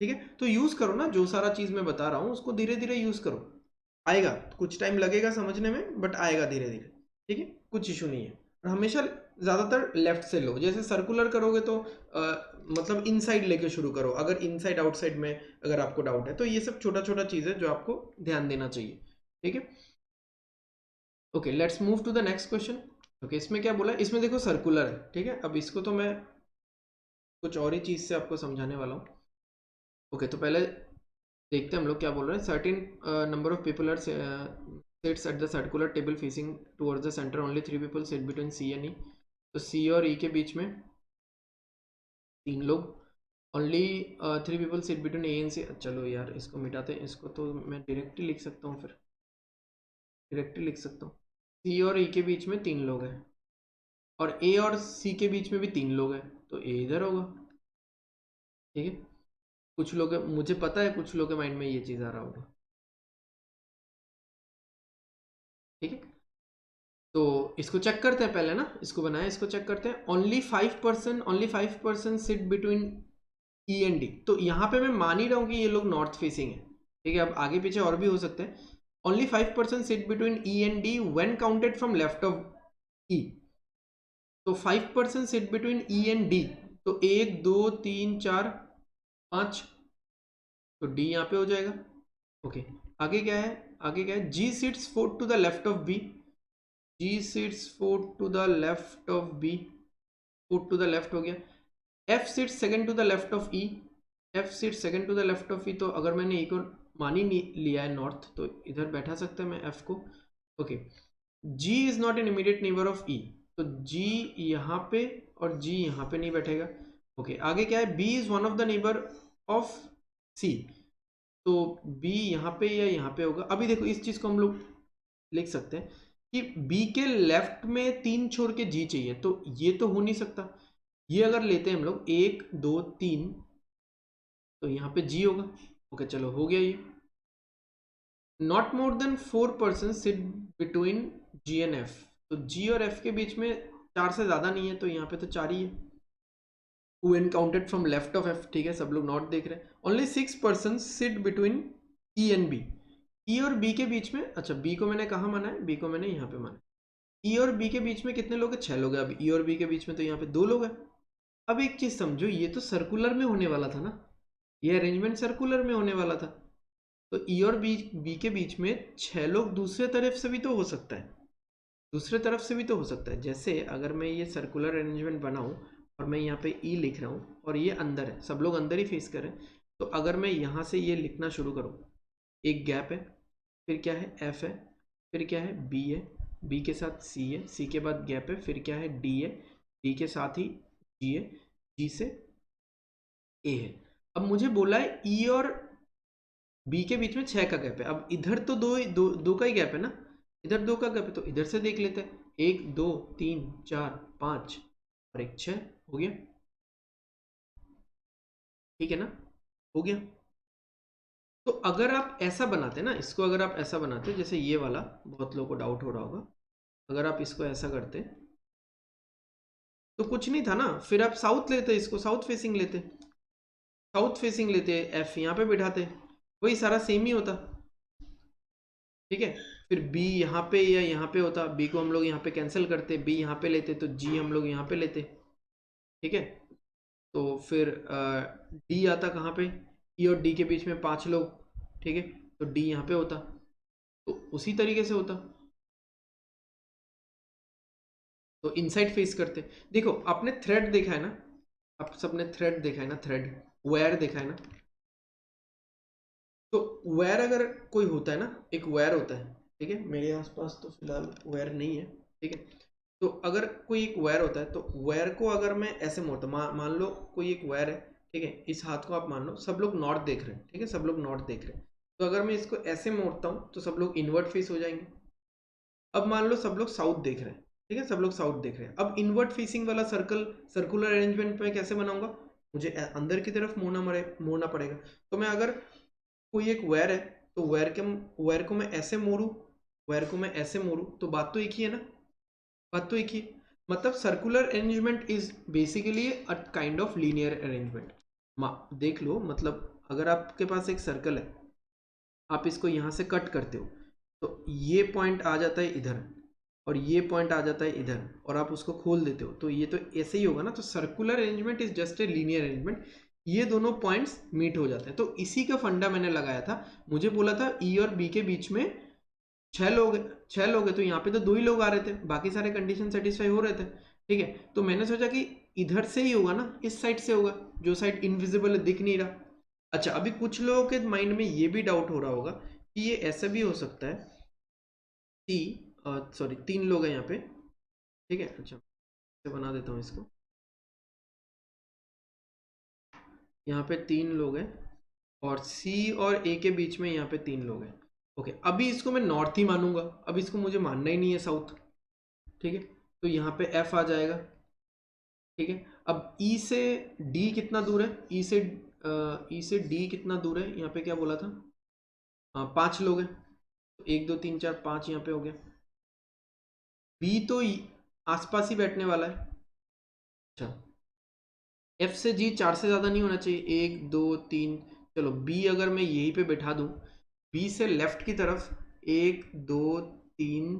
ठीक है। तो यूज करो ना, जो सारा चीज मैं बता रहा हूँ उसको धीरे धीरे यूज करो, आएगा, कुछ टाइम लगेगा समझने में, बट आएगा धीरे धीरे, ठीक है, कुछ इशू नहीं है। और हमेशा ज्यादातर लेफ्ट से लो, जैसे सर्कुलर करोगे तो मतलब इनसाइड लेके शुरू करो, अगर इनसाइड आउटसाइड में अगर आपको डाउट है, तो ये सब छोटा छोटा चीज है जो आपको ध्यान देना चाहिए, ठीक है। Okay, let's move to the next question. Okay, इसमें क्या बोला है, इसमें देखो सर्कुलर है, ठीक है। अब इसको तो मैं कुछ और ही चीज से आपको समझाने वाला हूँ। ओके, तो पहले देखते हैं हम लोग क्या बोल रहे हैं। Certain number of people are sits at the circular table facing towards the centre, only 3 people sit between C and E. तो सी और ई के बीच में 3 लोग, only 3 people sit between A and C. चलो यार इसको मिटाते हैं, इसको तो मैं डायरेक्टली लिख सकता हूँ, फिर डायरेक्टली लिख सकता हूँ, सी और ई के बीच में 3 लोग हैं, और ए और सी के बीच में भी 3 लोग हैं, तो ए इधर होगा, ठीक है। कुछ लोग, मुझे पता है कुछ लोग के माइंड में ये चीज़ आ रहा होगा, ठीक है। तो इसको चेक करते हैं पहले ना, इसको बनाया, इसको चेक करते हैं। Only 5% sit between E and D, तो यहाँ पे मैं मान ही रहा हूँ कि ये लोग नॉर्थ फेसिंग है, ठीक है। अब आगे पीछे और भी हो सकते हैं। Only 5% sit between E and D when counted from left of E, तो 5% sit between E and D, तो 1 2 3 4 5, तो डी यहाँ पे हो जाएगा। ओके, आगे क्या है, G sits 4 to the left of B, G sits 4 to the left of B, 4 to the left हो गया। F sits second to the left of E, F sits second to the left of E, तो अगर मैंने ई को मान ही नहीं लिया है नॉर्थ, तो इधर बैठा सकते हैं मैं एफ को, okay. G is not an immediate neighbour of E, तो G यहाँ पे और G यहाँ पे नहीं बैठेगा। ओके, आगे क्या है, B is one of the neighbour of C, तो B यहाँ पे या यहाँ पे होगा। अभी देखो इस चीज को हम लोग लिख सकते हैं कि B के लेफ्ट में 3 छोड़ के G चाहिए, तो ये तो हो नहीं सकता। ये अगर लेते हैं हम लोग 1 2 3, तो यहाँ पे G होगा। ओके चलो हो गया ये। Not more than 4 person sit between G and F, तो G और F के बीच में 4 से ज्यादा नहीं है, तो यहाँ पे तो 4 ही है। when counted from left of F, ठीक है, सब लोग नॉट देख रहे हैं। Only 6 person sit between E and B, E और B के बीच में, अच्छा B को मैंने कहाँ माना है, B को मैंने यहाँ पे माना। E और B के बीच में कितने लोग हैं, 6 लोग हैं। अब E और B के बीच में तो यहाँ पे 2 लोग हैं। अब एक चीज समझो, ये तो सर्कुलर में होने वाला था ना, ये अरेंजमेंट सर्कुलर में होने वाला था, तो E और B के बीच में 6 लोग दूसरे तरफ से भी तो हो सकता है, दूसरे तरफ से भी तो हो सकता है। जैसे अगर मैं ये सर्कुलर अरेंजमेंट बनाऊं और मैं यहाँ पे E लिख रहा हूँ और ये अंदर है, सब लोग अंदर ही फेस करें, तो अगर मैं यहाँ से ये लिखना शुरू करूँ, एक गैप है, फिर क्या है F है, फिर क्या है B है, B के साथ C है, C के बाद गैप है, फिर क्या है D है, D के साथ ही G है, G से A है। अब मुझे बोला है E और B के बीच में 6 का गैप है। अब इधर तो दो का ही गैप है ना, इधर 2 का गैप है, तो इधर से देख लेते हैं। 1 2 3 4 5 और 1 6 हो गया, ठीक है ना, हो गया। तो अगर आप ऐसा बनाते ना इसको, अगर आप ऐसा बनाते जैसे ये वाला, बहुत लोगों को डाउट हो रहा होगा, अगर आप इसको ऐसा करते तो कुछ नहीं था ना, फिर आप साउथ लेते, इसको साउथ फेसिंग लेते, साउथ फेसिंग लेते, F यहाँ पे बिठाते, वही सारा सेम ही होता, ठीक है। फिर B यहाँ पे या यहाँ पे होता, B को हम लोग यहाँ पे कैंसिल करते, B यहाँ पे लेते, तो G हम लोग यहाँ पे लेते, ठीक है। तो फिर D आता कहाँ पे, E और D के बीच में 5 लोग, ठीक है, तो D यहाँ पे होता, तो उसी तरीके से होता। तो इनसाइड फेस करते, देखो आपने थ्रेड देखा है ना, आप सबने थ्रेड देखा है ना, थ्रेड वायर देखा है ना, तो वायर अगर कोई होता है ना, एक वायर होता है, ठीक है, मेरे आसपास तो फिलहाल वायर नहीं है, ठीक है। तो अगर कोई एक वायर होता है, तो वायर को अगर मैं ऐसे मोड़ता, मान लो कोई एक वायर है, ठीक है, इस हाथ को आप मान लो, सब लोग नॉर्थ देख रहे हैं, ठीक है, सब लोग नॉर्थ देख रहे हैं, तो अगर मैं इसको ऐसे मोड़ता हूँ तो सब लोग इनवर्ट फेस हो जाएंगे। अब मान लो सब लोग साउथ देख रहे हैं, ठीक है, सब लोग साउथ देख रहे हैं। अब इनवर्ट फेसिंग वाला सर्कुलर अरेंजमेंट में कैसे बनाऊंगा, मुझे अंदर की तरफ मोड़ना पड़ेगा। तो मैं अगर कोई एक वायर है, तो वायर को मैं ऐसे मोड़ू, वायर को मैं ऐसे मोड़ू, तो बात तो एक ही है ना, बात तो एक ही। मतलब circular arrangement is basically a kind of linear arrangement. देख लो, मतलब अगर आपके पास एक सर्कल है, आप इसको यहाँ से कट करते हो, तो ये पॉइंट आ जाता है इधर और ये पॉइंट आ जाता है इधर, और आप उसको खोल देते हो, तो ये तो ऐसे ही होगा ना। तो circular arrangement is just a linear arrangement, ये दोनों पॉइंट्स मीट हो जाते हैं। तो इसी का फंडा मैंने लगाया था, मुझे बोला था ई और बी के बीच में 6 लोग है, तो यहाँ पे तो 2 ही लोग आ रहे थे, बाकी सारे कंडीशन सेटिस्फाई हो रहे थे, ठीक है। तो मैंने सोचा कि इधर से ही होगा ना, इस साइड से होगा, जो साइड इनविजिबल है, दिख नहीं रहा। अच्छा, अभी कुछ लोगों के माइंड में ये भी डाउट हो रहा होगा कि ये ऐसा भी हो सकता है कि सॉरी 3 लोग हैं यहाँ पे, ठीक है। अच्छा, मैं बना देता हूँ इसको, यहाँ पे 3 लोग हैं और C और A के बीच में यहाँ पे 3 लोग हैं। ओके, अभी इसको मैं नॉर्थ ही मानूंगा, अब इसको मुझे मानना ही नहीं है साउथ, ठीक है। तो यहाँ पे F आ जाएगा, ठीक है। अब E से D कितना दूर है, E से D कितना दूर है, यहाँ पे क्या बोला था, 5 लोग हैं, तो 1 2 3 4 5 यहाँ पे हो गया। B तो आसपास ही बैठने वाला है। अच्छा, F से G 4 से ज़्यादा नहीं होना चाहिए, 1 2 3, चलो B अगर मैं यहीं पे बैठा दूँ, B से लेफ्ट की तरफ 1 2 3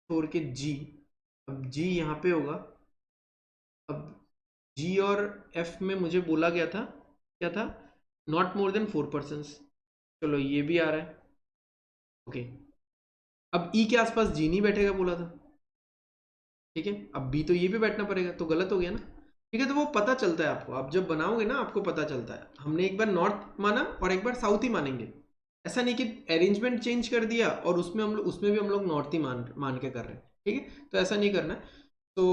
छोड़ के G, अब G यहाँ पे होगा। अब G और F में मुझे बोला गया था, क्या था, नॉट मोर देन 4 पर्सन, चलो ये भी आ रहा है, ओके। अब E के आसपास G नहीं बैठेगा बोला था, ठीक है। अब B तो ये भी बैठना पड़ेगा, तो गलत हो गया ना, ठीक है। तो वो पता चलता है आपको, आप जब बनाओगे ना आपको पता चलता है। हमने एक बार नॉर्थ माना और एक बार साउथ ही मानेंगे, ऐसा नहीं कि अरेंजमेंट चेंज कर दिया और उसमें भी हम लोग नॉर्थ ही मान मान के कर रहे हैं, ठीक है। तो ऐसा नहीं करना है। तो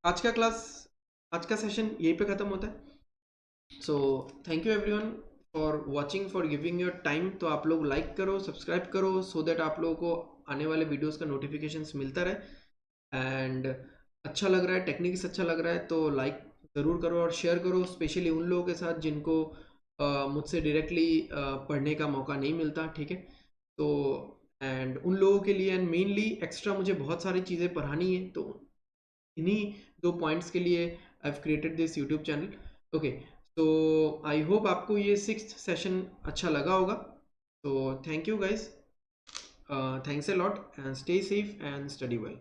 आज का क्लास, आज का सेशन यहीं पे ख़त्म होता है। So thank you everyone for watching, for giving your time. तो आप लोग लाइक करो, सब्सक्राइब करो, सो दैट आप लोगों को आने वाले वीडियोस का नोटिफिकेशंस मिलता रहे। एंड अच्छा लग रहा है, टेक्निक्स अच्छा लग रहा है तो लाइक ज़रूर करो और शेयर करो, स्पेशली उन लोगों के साथ जिनको मुझसे डायरेक्टली पढ़ने का मौका नहीं मिलता, ठीक है। तो एंड उन लोगों के लिए, एंड मेनली एक्स्ट्रा मुझे बहुत सारी चीज़ें पढ़ानी है, तो इन्हीं 2 पॉइंट्स के लिए I have created this YouTube channel. Okay, तो आई होप आपको ये 6th सेशन अच्छा लगा होगा। तो thank you guys, thanks a lot and stay safe and study well.